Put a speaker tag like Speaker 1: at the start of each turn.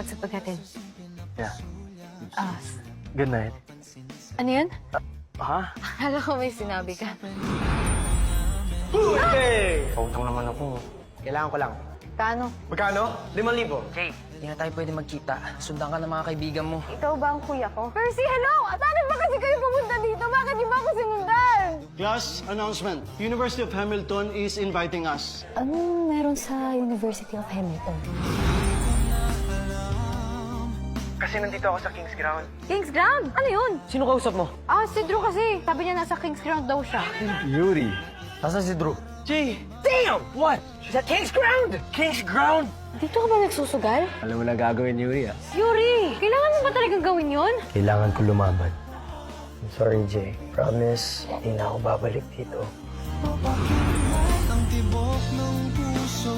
Speaker 1: Salamat sa paghatid.
Speaker 2: Yeah.
Speaker 1: Ah,
Speaker 2: Good night.
Speaker 1: ano yun?
Speaker 2: Ha?
Speaker 1: Akala ko may sinabi ka.
Speaker 2: Hey! Pautang naman ako.
Speaker 3: Kailangan ko lang.
Speaker 1: Kano?
Speaker 2: Magkano? 5,000.
Speaker 3: Jay, hindi na tayo pwede magkita. Sundan ka ng mga kaibigan mo.
Speaker 1: Ikaw ba ang kuya ko? Percy, hello! Paano ba kasi kayo pumunta dito? Bakit di ba ako sinundan?
Speaker 4: Class announcement. University of Hamilton is inviting us.
Speaker 1: Anong meron sa University of Hamilton?
Speaker 2: Kasi nandito ako sa King's Ground.
Speaker 1: King's Ground? Ano yun?
Speaker 3: Sino kausap mo?
Speaker 1: Ah, si Drew kasi. Sabi niya nasa King's Ground daw siya.
Speaker 2: Yuri.
Speaker 3: Nasaan si Drew?
Speaker 2: Jay!
Speaker 3: Damn! What? She's at King's Ground!
Speaker 2: King's Ground!
Speaker 1: Dito ka ba nagsusugal?
Speaker 2: Alam mo na gagawin, Yuri, ah.
Speaker 1: Yuri, kailangan mo ba talagang gawin yun?
Speaker 2: Kailangan ko lumaban. I'm sorry, Jay. Promise, hindi na ako babalik dito.
Speaker 5: Ang tibok ng puso